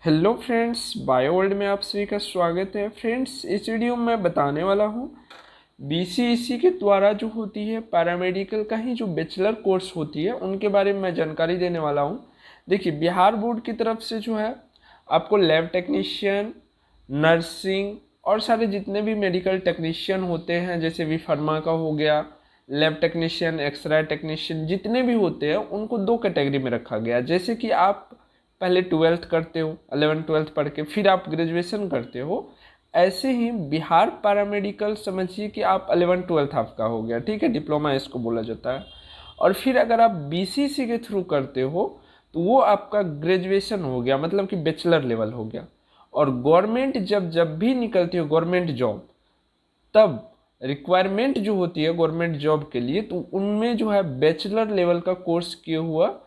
Hello friends, bio world में आप सभी का स्वागत है। फ्रेंड्स, इस वीडियो में मैं बताने वाला हूँ बीसीईसी के द्वारा जो होती है पैरामेडिकल का ही जो बैचलर कोर्स होती है उनके बारे में मैं जानकारी देने वाला हूँ। देखिए, बिहार बोर्ड की तरफ से जो है आपको लैब टेक्नीशियन, नर्सिंग और सारे जितने भी मेडिकल टेक्नीशियन होते हैं, जैसे वी फार्मा का हो गया, लैब टेक्नीशियन, एक्सरे टेक्नीशियन, जितने भी होते हैं उनको दो कैटेगरी में रखा गया। जैसे कि आप पहले ट्वेल्थ करते हो, 11th-12th पढ़ के फिर आप ग्रेजुएशन करते हो, ऐसे ही बिहार पैरामेडिकल समझिए कि आप 11th-12th आपका हो गया, ठीक है, डिप्लोमा इसको बोला जाता है। और फिर अगर आप बीसीसी के थ्रू करते हो तो वो आपका ग्रेजुएशन हो गया, मतलब कि बैचलर लेवल हो गया। और गवर्नमेंट जब जब भी निकलती हो गवर्नमेंट जॉब, तब रिक्वायरमेंट जो होती है गवर्नमेंट जॉब के लिए, तो उनमें जो है बैचलर लेवल का कोर्स किए हुआ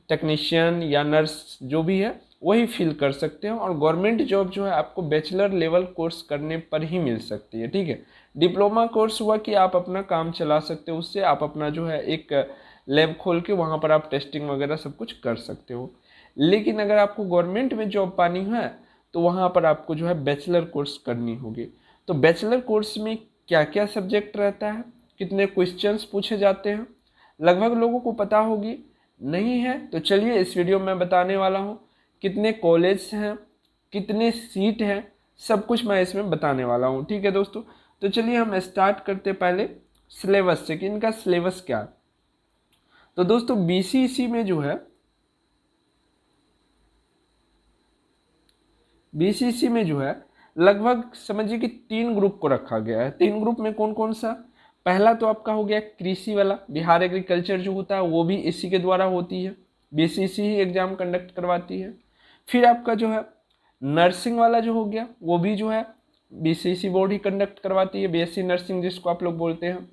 टेक्नीशियन या नर्स जो भी है वही फिल कर सकते हैं। और गवर्नमेंट जॉब जो है आपको बैचलर लेवल कोर्स करने पर ही मिल सकती है, ठीक है। डिप्लोमा कोर्स हुआ कि आप अपना काम चला सकते हो, उससे आप अपना जो है एक लैब खोल के वहाँ पर आप टेस्टिंग वगैरह सब कुछ कर सकते हो। लेकिन अगर आपको गवर्नमेंट में जॉब पानी है तो वहाँ पर आपको जो है बैचलर कोर्स करनी होगी। तो बैचलर कोर्स में क्या क्या सब्जेक्ट रहता है, कितने क्वेश्चंस पूछे जाते हैं, लगभग लोगों को पता होगी। नहीं है तो चलिए इस वीडियो में बताने वाला हूँ कितने कॉलेज हैं, कितने सीट हैं, सब कुछ मैं इसमें बताने वाला हूँ, ठीक है दोस्तों। तो चलिए हम स्टार्ट करते पहले सिलेबस से कि इनका सिलेबस क्या है। तो दोस्तों बीसीसी में जो है, बीसीसी में जो है लगभग समझिए कि 3 ग्रुप को रखा गया है। 3 ग्रुप में कौन कौन सा? पहला तो आपका हो गया कृषि वाला, बिहार एग्रीकल्चर जो होता है वो भी इसी के द्वारा होती है, बीसीसी ही एग्जाम कंडक्ट करवाती है। फिर आपका जो है नर्सिंग वाला जो हो गया वो भी जो है बीसीसी बोर्ड ही कंडक्ट करवाती है, बीएससी नर्सिंग जिसको आप लोग बोलते हैं।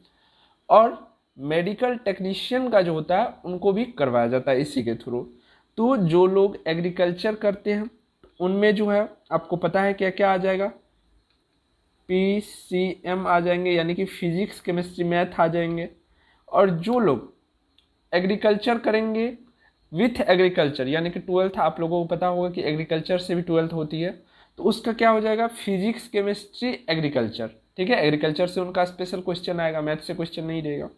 और मेडिकल टेक्नीशियन का जो होता है उनको भी करवाया जाता है इसी के थ्रू। तो जो लोग एग्रीकल्चर करते हैं उनमें जो है आपको पता है क्या क्या आ जाएगा, पीसीएम आ जाएंगे, यानी कि फिजिक्स केमिस्ट्री मैथ आ जाएंगे। और जो लोग एग्रीकल्चर करेंगे विथ एग्रीकल्चर, यानी कि 12th आप लोगों को पता होगा कि एग्रीकल्चर से भी 12th होती है, तो उसका क्या हो जाएगा, फिजिक्स केमिस्ट्री एग्रीकल्चर, ठीक है। एग्रीकल्चर से उनका स्पेशल क्वेश्चन आएगा, मैथ से क्वेश्चन नहीं रहेगा।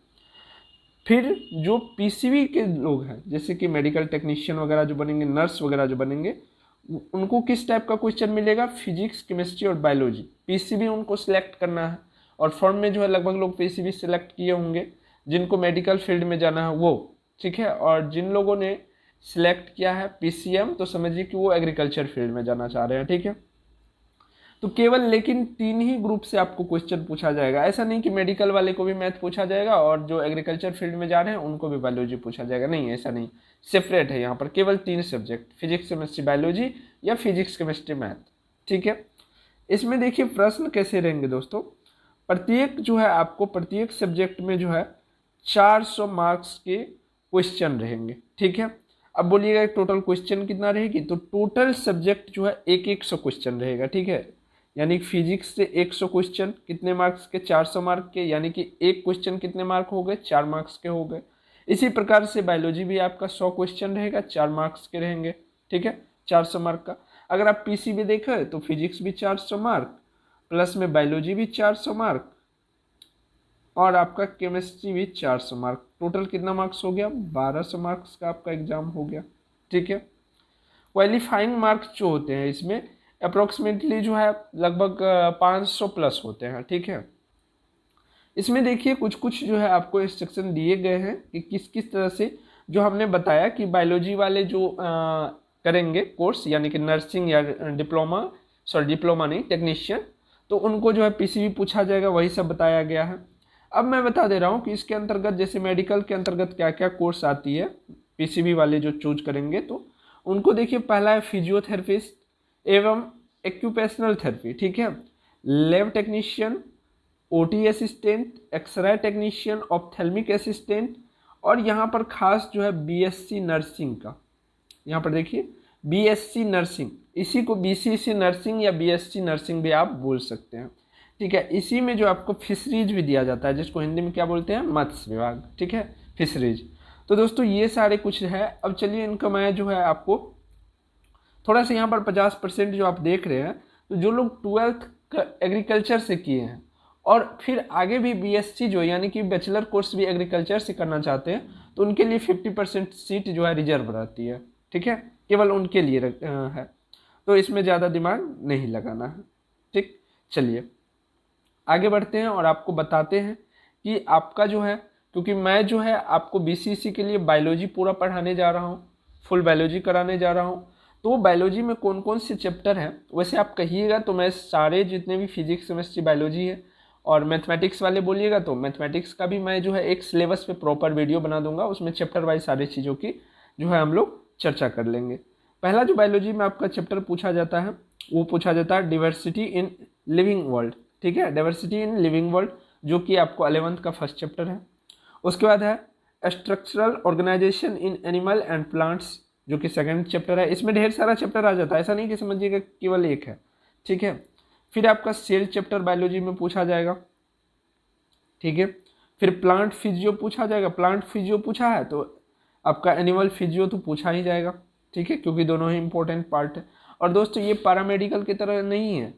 फिर जो पीसीबी के लोग हैं, जैसे कि मेडिकल टेक्नीशियन वगैरह जो बनेंगे, नर्स वगैरह जो बनेंगे, उनको किस टाइप का क्वेश्चन मिलेगा, फिजिक्स केमिस्ट्री और बायोलॉजी। पीसीबी उनको सिलेक्ट करना है, और फॉर्म में जो है लगभग लोग पीसीबी सिलेक्ट किए होंगे जिनको मेडिकल फील्ड में जाना है वो, ठीक है। और जिन लोगों ने सिलेक्ट किया है पीसीएम तो समझिए कि वो एग्रीकल्चर फील्ड में जाना चाह रहे हैं, ठीक है। तो केवल लेकिन 3 ही ग्रुप से आपको क्वेश्चन पूछा जाएगा। ऐसा नहीं कि मेडिकल वाले को भी मैथ पूछा जाएगा और जो एग्रीकल्चर फील्ड में जा रहे हैं उनको भी बायोलॉजी पूछा जाएगा, नहीं, ऐसा नहीं। सेपरेट है यहाँ पर, केवल 3 सब्जेक्ट, फिजिक्स केमिस्ट्री बायोलॉजी या फिजिक्स केमिस्ट्री मैथ, ठीक है। इसमें देखिए प्रश्न कैसे रहेंगे दोस्तों। प्रत्येक जो है आपको प्रत्येक सब्जेक्ट में जो है 400 मार्क्स के क्वेश्चन रहेंगे, ठीक है। अब बोलिएगा टोटल क्वेश्चन कितना रहेगी, तो टोटल सब्जेक्ट जो है 100 क्वेश्चन रहेगा, ठीक है। यानी फिजिक्स से 100 क्वेश्चन, कितने मार्क्स के, 400 मार्क के, यानी कि एक क्वेश्चन कितने मार्क हो गए, 4 मार्क्स के हो गए। इसी प्रकार से बायोलॉजी भी आपका 100 क्वेश्चन रहेगा, 4 मार्क्स के रहेंगे, ठीक है, 400 मार्क का। अगर आप पीसीबी देखें तो फिजिक्स भी 400 मार्क, प्लस में बायोलॉजी भी 400 मार्क, और आपका केमिस्ट्री भी 400 मार्क। टोटल कितना मार्क्स हो गया, 1200 मार्क्स का आपका एग्जाम हो गया, ठीक है। क्वालिफाइंग मार्क्स जो होते हैं इसमें अप्रोक्सीमेटली जो है लगभग 500 प्लस होते हैं, ठीक है। इसमें देखिए कुछ कुछ जो है आपको इंस्ट्रक्शन दिए गए हैं कि किस किस तरह से, जो हमने बताया कि बायोलॉजी वाले जो करेंगे कोर्स, यानी कि नर्सिंग या डिप्लोमा, सॉरी डिप्लोमा नहीं, टेक्नीशियन, तो उनको जो है पीसीबी पूछा जाएगा, वही सब बताया गया है। अब मैं बता दे रहा हूँ कि इसके अंतर्गत जैसे मेडिकल के अंतर्गत क्या क्या कोर्स आती है, पीसीबी वाले जो चूज करेंगे तो उनको देखिए, पहला है फिजियोथेरेपिस्ट एवं एक्यूपेशनल थेरेपी, ठीक है, lab technician, OT assistant, X ray technician, ophthalmic assistant, और यहाँ पर खास जो है बीएससी नर्सिंग का, यहाँ पर देखिए बीएससी नर्सिंग, इसी को बीसीसी नर्सिंग या बीएससी नर्सिंग भी आप बोल सकते हैं, ठीक है। इसी में जो आपको फिशरीज भी दिया जाता है, जिसको हिंदी में क्या बोलते हैं, मत्स्य विभाग, ठीक है, फिशरीज। तो दोस्तों ये सारे कुछ है। अब चलिए इनका मैं जो है आपको थोड़ा सा यहाँ पर 50% जो आप देख रहे हैं, तो जो लोग 12th एग्रीकल्चर से किए हैं और फिर आगे भी बीएससी जो यानी कि बैचलर कोर्स भी एग्रीकल्चर से करना चाहते हैं, तो उनके लिए 50% सीट जो है रिजर्व रहती है। ठीक है, केवल उनके लिए है, तो इसमें ज़्यादा दिमाग नहीं लगाना है। ठीक, चलिए आगे बढ़ते हैं और आपको बताते हैं कि आपका जो है, क्योंकि मैं जो है आपको बीसीसी के लिए बायोलॉजी पूरा पढ़ाने जा रहा हूँ, फुल बायोलॉजी कराने जा रहा हूँ। तो बायोलॉजी में कौन कौन से चैप्टर हैं वैसे आप कहिएगा तो मैं सारे जितने भी फिजिक्स केमिस्ट्री बायोलॉजी है और मैथमेटिक्स वाले बोलिएगा तो मैथमेटिक्स का भी मैं जो है एक सिलेबस पे प्रॉपर वीडियो बना दूंगा, उसमें चैप्टर वाइज सारी चीज़ों की जो है हम लोग चर्चा कर लेंगे। पहला जो बायोलॉजी में आपका चैप्टर पूछा जाता है वो पूछा जाता है डाइवर्सिटी इन लिविंग वर्ल्ड। ठीक है, डाइवर्सिटी इन लिविंग वर्ल्ड, जो कि आपको 11th का फर्स्ट चैप्टर है। उसके बाद है structural organisation in animal and plants, जो कि सेकंड चैप्टर है। इसमें ढेर सारा चैप्टर आ जाता है, ऐसा नहीं कि समझिएगा केवल एक है। ठीक है, फिर आपका सेल चैप्टर बायोलॉजी में पूछा जाएगा। ठीक है, फिर प्लांट फिजियो पूछा जाएगा, प्लांट फिजियो पूछा है तो आपका एनिमल फिजियो तो पूछा ही जाएगा। ठीक है, क्योंकि दोनों ही इंपॉर्टेंट पार्ट है। और दोस्तों ये पैरामेडिकल की तरह नहीं है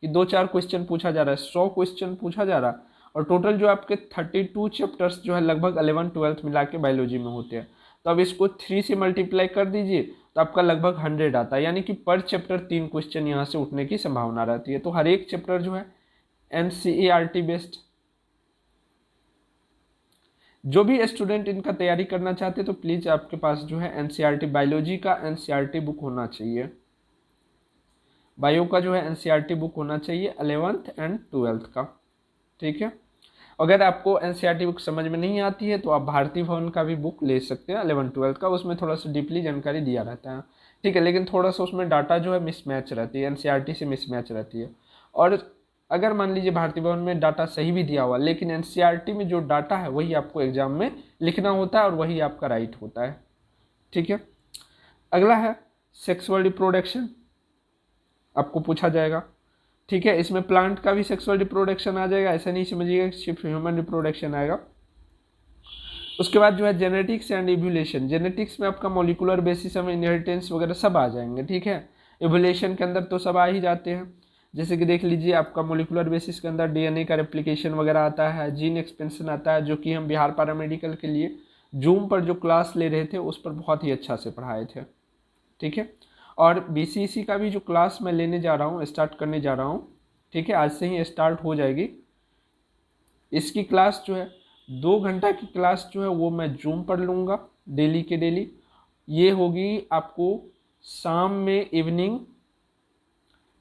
कि 2-4 क्वेश्चन पूछा जा रहा है, 100 क्वेश्चन पूछा जा रहा है। और टोटल जो आपके 32 चैप्टर्स जो है लगभग 11-12 मिला के बायोलॉजी में होते हैं। तो अब इसको 3 से मल्टीप्लाई कर दीजिए तो आपका लगभग 100 आता है, यानी कि पर चैप्टर 3 क्वेश्चन यहाँ से उठने की संभावना रहती है। तो हर एक चैप्टर जो है NCERT बेस्ड। जो भी स्टूडेंट इनका तैयारी करना चाहते हैं तो प्लीज़ आपके पास जो है NCERT बायोलॉजी का NCERT बुक होना चाहिए, बायो का जो है NCERT बुक होना चाहिए 11th एंड 12th का। ठीक है, अगर आपको NCERT बुक समझ में नहीं आती है तो आप भारती भवन का भी बुक ले सकते हैं 11-12 का, उसमें थोड़ा सा डीपली जानकारी दिया रहता है। ठीक है, लेकिन थोड़ा सा उसमें डाटा जो है मिसमैच रहती है, NCERT से मिसमैच रहती है। और अगर मान लीजिए भारती भवन में डाटा सही भी दिया हुआ, लेकिन NCERT में जो डाटा है वही आपको एग्जाम में लिखना होता है और वही आपका राइट होता है। ठीक है, अगला है सेक्सुअल रिप्रोडक्शन, आपको पूछा जाएगा। ठीक है, इसमें प्लांट का भी सेक्सुअल रिप्रोडक्शन आ जाएगा, ऐसा नहीं समझिएगा सिर्फ ह्यूमन रिप्रोडक्शन आएगा। उसके बाद जो है जेनेटिक्स एंड इवोल्यूशन, जेनेटिक्स में आपका मॉलिक्यूलर बेसिस में इनहेरिटेंस वगैरह सब आ जाएंगे। ठीक है, इवोल्यूशन के अंदर तो सब आ ही जाते हैं, जैसे कि देख लीजिए आपका मॉलिक्यूलर बेसिस के अंदर DNA का रेप्लिकेशन वगैरह आता है, जीन एक्सपेंशन आता है, जो कि हम बिहार पैरामेडिकल के लिए जूम पर जो क्लास ले रहे थे उस पर बहुत ही अच्छा से पढ़ाए थे। ठीक है, और BCC का भी जो क्लास मैं लेने जा रहा हूँ, स्टार्ट करने जा रहा हूँ। ठीक है, आज से ही स्टार्ट हो जाएगी। इसकी क्लास जो है 2 घंटा की क्लास जो है वो मैं जूम पर लूँगा डेली के डेली। ये होगी आपको शाम में इवनिंग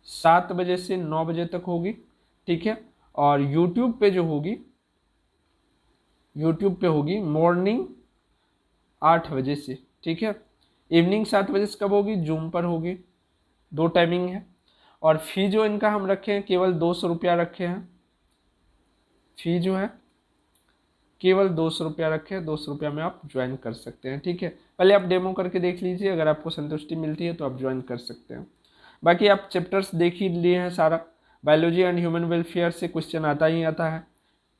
7 बजे से 9 बजे तक होगी। ठीक है, और यूट्यूब पे जो होगी, यूट्यूब पे होगी मॉर्निंग 8 बजे से। ठीक है, इवनिंग 7 बजे से कब होगी, जूम पर होगी। 2 टाइमिंग है। और फी जो इनका हम रखे हैं केवल 200 रुपया रखे हैं, फी जो है केवल 200 रुपया रखे हैं, 200 रुपया में आप ज्वाइन कर सकते हैं। ठीक है, पहले आप डेमो करके देख लीजिए, अगर आपको संतुष्टि मिलती है तो आप ज्वाइन कर सकते हैं। बाकी आप चैप्टर्स देख ही लिए हैं सारा, बायोलॉजी एंड ह्यूमन वेलफेयर से क्वेश्चन आता ही आता है,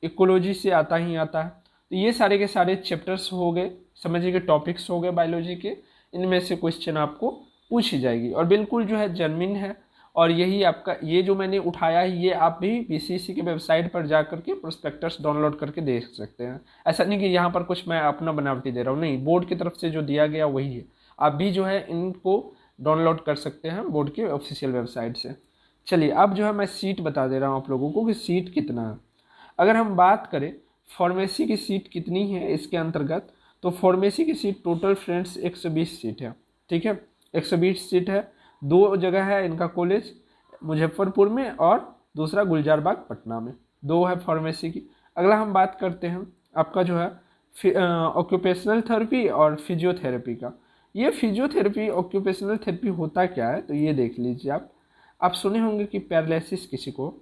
इकोलॉजी से आता ही आता है। तो ये सारे के सारे चैप्टर्स हो गए, समझिए कि टॉपिक्स हो गए बायोलॉजी के, इनमें से क्वेश्चन आपको पूछी जाएगी और बिल्कुल जो है जेन्युइन है। और यही आपका ये जो मैंने उठाया है ये आप भी BCC की वेबसाइट पर जा करके प्रोस्पेक्टस डाउनलोड करके देख सकते हैं। ऐसा नहीं कि यहाँ पर कुछ मैं अपना बनावटी दे रहा हूँ, नहीं, बोर्ड की तरफ से जो दिया गया वही है। आप भी जो है इनको डाउनलोड कर सकते हैं बोर्ड की ऑफिशियल वेबसाइट से। चलिए अब जो है मैं सीट बता दे रहा हूँ आप लोगों को कि सीट कितना है। अगर हम बात करें फार्मेसी की सीट कितनी है इसके अंतर्गत, तो फार्मेसी की सीट टोटल फ्रेंड्स 120 सीट है। ठीक है, 120 सीट है। 2 जगह है इनका कॉलेज, मुजफ्फरपुर में और दूसरा गुलजारबाग पटना में, 2 है फार्मेसी की। अगला हम बात करते हैं आपका जो है ऑक्यूपेशनल थेरेपी और फिजियोथेरेपी का। ये फिजियोथेरेपी ऑक्यूपेशनल थेरेपी होता क्या है, तो ये देख लीजिए आप सुने होंगे कि पैरालिसिस किसी को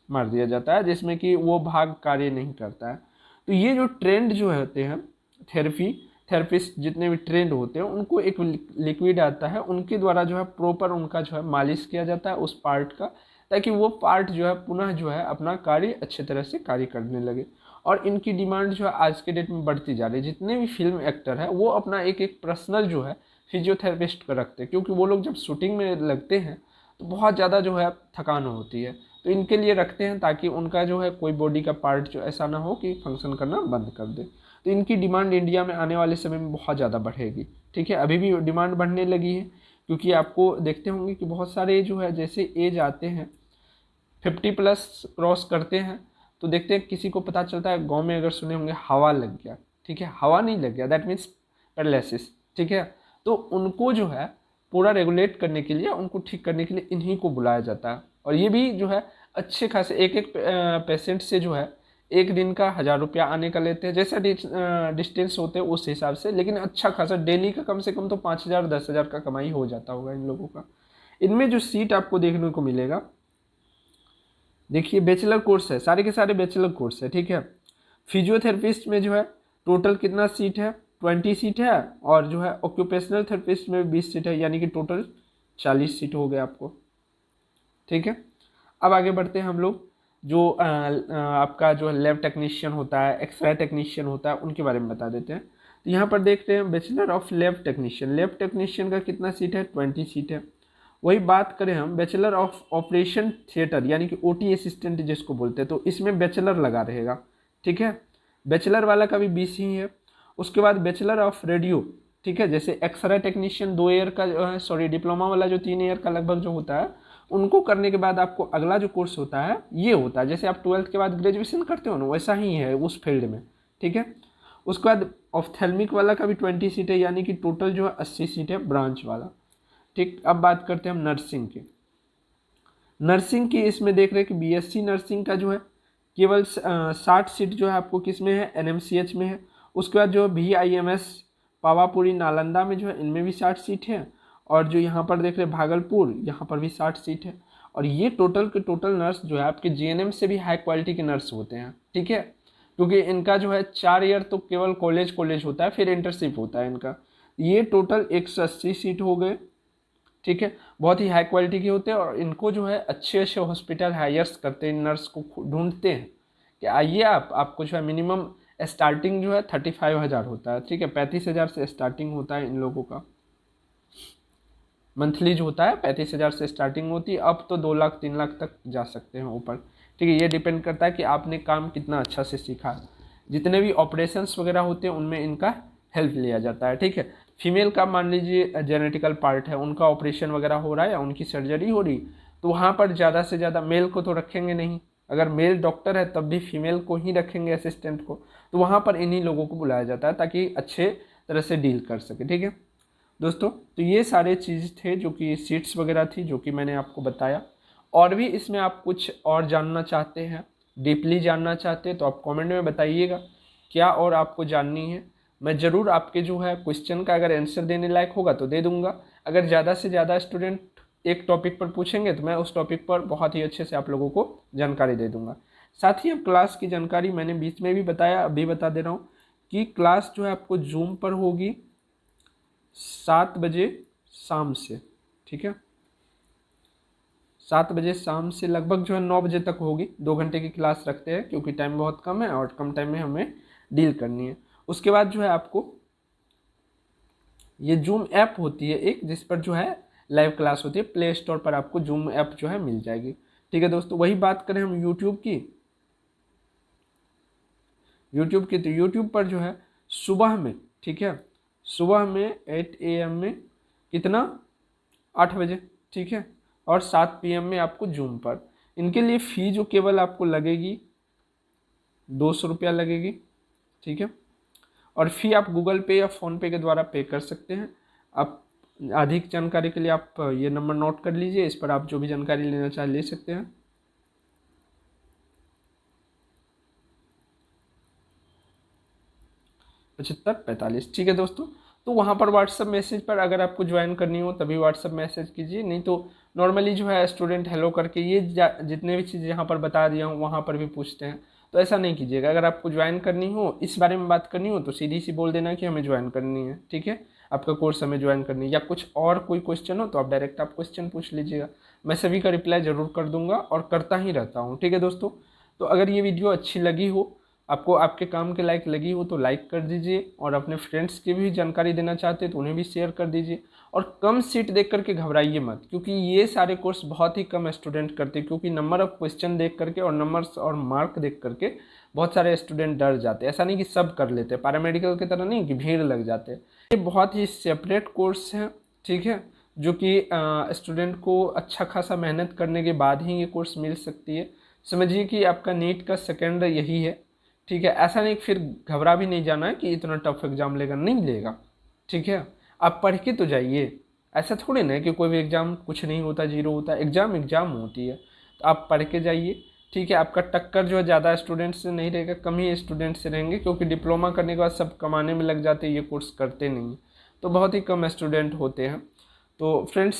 मार दिया जाता है जिसमें कि वो भाग कार्य नहीं करता है। तो ये जो ट्रेंड जो होते हैं थेरेपिस्ट जितने भी ट्रेंड होते हैं उनको एक लिक्विड आता है, उनके द्वारा जो है प्रॉपर उनका जो है मालिश किया जाता है उस पार्ट का, ताकि वो पार्ट जो है पुनः जो है अपना कार्य अच्छे तरह से कार्य करने लगे। और इनकी डिमांड जो है आज के डेट में बढ़ती जा रही है। जितने भी फिल्म एक्टर है वो अपना एक एक पर्सनल जो है फिजियोथेरेपिस्ट का रखते हैं, क्योंकि वो लोग जब शूटिंग में लगते हैं तो बहुत ज़्यादा जो है थकान होती है, तो इनके लिए रखते हैं ताकि उनका जो है कोई बॉडी का पार्ट जो ऐसा ना हो कि फंक्शन करना बंद कर दे। तो इनकी डिमांड इंडिया में आने वाले समय में बहुत ज़्यादा बढ़ेगी, ठीक है। अभी भी डिमांड बढ़ने लगी है, क्योंकि आपको देखते होंगे कि बहुत सारे जो है जैसे एज आते हैं 50+ क्रॉस करते हैं, तो देखते हैं किसी को पता चलता है, गांव में अगर सुने होंगे हवा लग गया, ठीक है, हवा नहीं लग गया, दैट मीन्स पैरालिसिस, ठीक है। तो उनको जो है पूरा रेगुलेट करने के लिए, उनको ठीक करने के लिए इन्हीं को बुलाया जाता है। और ये भी जो है अच्छे खासे एक पेशेंट से जो है एक दिन का 1000 रुपया आने का लेते हैं, जैसा डिस्टेंस होते हैं उस हिसाब से, लेकिन अच्छा खासा डेली का कम से कम तो 5000 10,000 का कमाई हो जाता होगा इन लोगों का। इनमें जो सीट आपको देखने को मिलेगा, देखिए बैचलर कोर्स है, सारे के सारे बैचलर कोर्स है, ठीक है। फिजियोथेरेपिस्ट में जो है टोटल कितना सीट है, 20 सीट है, और जो है ऑक्यूपेशनल थेरेपिस्ट में 20 सीट है, यानी कि टोटल 40 सीट हो गए आपको, ठीक है। अब आगे बढ़ते हैं हम लोग, जो आपका जो लैब टेक्नीशियन होता है, एक्सरे टेक्नीशियन होता है, उनके बारे में बता देते हैं। तो यहाँ पर देखते हैं bachelor of lab technician, lab technician का कितना सीट है, 20 सीट है। वही बात करें हम बैचलर ऑफ ऑपरेशन थिएटर, यानी कि ओटी असिस्टेंट जिसको बोलते हैं, तो इसमें बैचलर लगा रहेगा, ठीक है। बैचलर वाला का भी 20 ही है। उसके बाद बैचलर ऑफ रेडियो, ठीक है, जैसे एक्सरे टेक्नीशियन 2 ईयर का, सॉरी डिप्लोमा वाला जो 3 ईयर का लगभग जो होता है, उनको करने के बाद आपको अगला जो कोर्स होता है ये होता है, जैसे आप 12th के बाद ग्रेजुएशन करते हो ना, वैसा ही है उस फील्ड में, ठीक है। उसके बाद ऑफ्थेल्मिक वाला का भी 20 सीट है, यानी कि टोटल जो है 80 सीट है ब्रांच वाला, ठीक। अब बात करते हैं हम नर्सिंग की। नर्सिंग की इसमें देख रहे हैं कि बीएससी नर्सिंग का जो है केवल 60 सीट जो है आपको किस में है, एनएमसीएच में है। उसके बाद जो VIMS पावापुरी नालंदा में जो है, इनमें भी 60 सीट है। और जो यहाँ पर देख रहे हैं भागलपुर, यहाँ पर भी 60 सीट है। और ये टोटल के टोटल नर्स जो है आपके जीएनएम से भी हाई क्वालिटी के नर्स होते हैं, ठीक है, क्योंकि इनका जो है 4 ईयर तो केवल कॉलेज होता है, फिर इंटर्नशिप होता है इनका। ये टोटल 180 सीट हो गए, ठीक है। बहुत ही हाई क्वालिटी के होते हैं, और इनको जो है अच्छे अच्छे हॉस्पिटल हायर्स करते हैं, नर्स को ढूंढते हैं कि आइए आपको जो है मिनिमम स्टार्टिंग जो है 35,000 होता है, ठीक है, 35,000 से स्टार्टिंग होता है इन लोगों का। मंथली जो होता है 35,000 से स्टार्टिंग होती है, अब तो 2 लाख 3 लाख तक जा सकते हैं ऊपर, ठीक है। ये डिपेंड करता है कि आपने काम कितना अच्छा से सीखा। जितने भी ऑपरेशंस वगैरह होते हैं उनमें इनका हेल्प लिया जाता है, ठीक है। फीमेल का मान लीजिए जेनेटिकल पार्ट है, उनका ऑपरेशन वगैरह हो रहा है या उनकी सर्जरी हो रही, तो वहाँ पर ज़्यादा से ज़्यादा मेल को तो रखेंगे नहीं, अगर मेल डॉक्टर है तब भी फीमेल को ही रखेंगे असिस्टेंट को, तो वहाँ पर इन्हीं लोगों को बुलाया जाता है ताकि अच्छे तरह से डील कर सके, ठीक है दोस्तों। तो ये सारे चीज़ थे जो कि सीट्स वगैरह थी जो कि मैंने आपको बताया। और भी इसमें आप कुछ और जानना चाहते हैं, डीपली जानना चाहते हैं, तो आप कमेंट में बताइएगा क्या और आपको जाननी है। मैं ज़रूर आपके जो है क्वेश्चन का अगर आंसर देने लायक होगा तो दे दूंगा। अगर ज़्यादा से ज़्यादा स्टूडेंट एक टॉपिक पर पूछेंगे तो मैं उस टॉपिक पर बहुत ही अच्छे से आप लोगों को जानकारी दे दूंगा। साथ ही अब क्लास की जानकारी मैंने बीच में भी बताया, अभी बता दे रहा हूँ कि क्लास जो है आपको जूम पर होगी 7 बजे शाम से, ठीक है, 7 बजे शाम से लगभग जो है 9 बजे तक होगी। 2 घंटे की क्लास रखते हैं क्योंकि टाइम बहुत कम है और कम टाइम में हमें डील करनी है। उसके बाद जो है आपको ये जूम ऐप होती है एक, जिस पर जो है लाइव क्लास होती है, प्ले स्टोर पर आपको जूम ऐप जो है मिल जाएगी, ठीक है दोस्तों। वही बात करें हम यूट्यूब की, तो यूट्यूब पर जो है सुबह में, ठीक है, सुबह में 8 AM में कितना 8 बजे, ठीक है, और 7 PM में आपको जूम पर। इनके लिए फ़ी जो केवल आपको लगेगी 200 रुपया लगेगी, ठीक है। और फ़ी आप गूगल पे या फ़ोनपे के द्वारा पे कर सकते हैं। आप अधिक जानकारी के लिए आप ये नंबर नोट कर लीजिए, इस पर आप जो भी जानकारी लेना चाहे ले सकते हैं। 7545, ठीक है दोस्तों। तो वहाँ पर व्हाट्सअप मैसेज पर अगर आपको ज्वाइन करनी हो तभी व्हाट्सअप मैसेज कीजिए, नहीं तो नॉर्मली जो है स्टूडेंट हेलो करके ये जितने भी चीज़ यहाँ पर बता दिया हूँ वहाँ पर भी पूछते हैं, तो ऐसा नहीं कीजिएगा। अगर आपको ज्वाइन करनी हो, इस बारे में बात करनी हो, तो सीधी सी बोल देना कि हमें ज्वाइन करनी है, ठीक है, आपका कोर्स हमें ज्वाइन करनी है। या कुछ और कोई क्वेश्चन हो तो आप डायरेक्ट आप क्वेश्चन पूछ लीजिएगा, मैं सभी का रिप्लाई ज़रूर कर दूंगा और करता ही रहता हूँ, ठीक है दोस्तों। तो अगर ये वीडियो अच्छी लगी हो आपको आपके काम के लायक लगी हो तो लाइक कर दीजिए, और अपने फ्रेंड्स की भी जानकारी देना चाहते हैं तो उन्हें भी शेयर कर दीजिए। और कम सीट देख करके घबराइए मत, क्योंकि ये सारे कोर्स बहुत ही कम स्टूडेंट करते हैं, क्योंकि नंबर ऑफ क्वेश्चन देख करके और नंबर्स और मार्क देख करके बहुत सारे स्टूडेंट डर जाते हैं। ऐसा नहीं कि सब कर लेते, पैरामेडिकल की तरह नहीं कि भीड़ लग जाते। ये बहुत ही सेपरेट कोर्स है, ठीक है, जो कि स्टूडेंट को अच्छा खासा मेहनत करने के बाद ही ये कोर्स मिल सकती है। समझिए कि आपका नीट का सेकेंड यही है, ठीक है। ऐसा नहीं फिर घबरा भी नहीं जाना है कि इतना टफ एग्जाम लेगा, नहीं लेगा, ठीक है। आप पढ़ के तो जाइए, ऐसा थोड़ी ना है कि कोई भी एग्ज़ाम कुछ नहीं होता, जीरो होता है। एग्ज़ाम एग्ज़ाम होती है, तो आप पढ़ के जाइए, ठीक है। आपका टक्कर जो है ज़्यादा स्टूडेंट से नहीं रहेगा, कम ही स्टूडेंट से रहेंगे, क्योंकि डिप्लोमा करने के बाद सब कमाने में लग जाते हैं, ये कोर्स करते नहीं, तो बहुत ही कम स्टूडेंट होते हैं। तो फ्रेंड्स,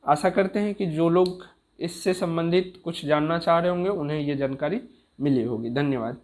आशा करते हैं कि जो लोग इससे संबंधित कुछ जानना चाह रहे होंगे उन्हें ये जानकारी मिली होगी। धन्यवाद।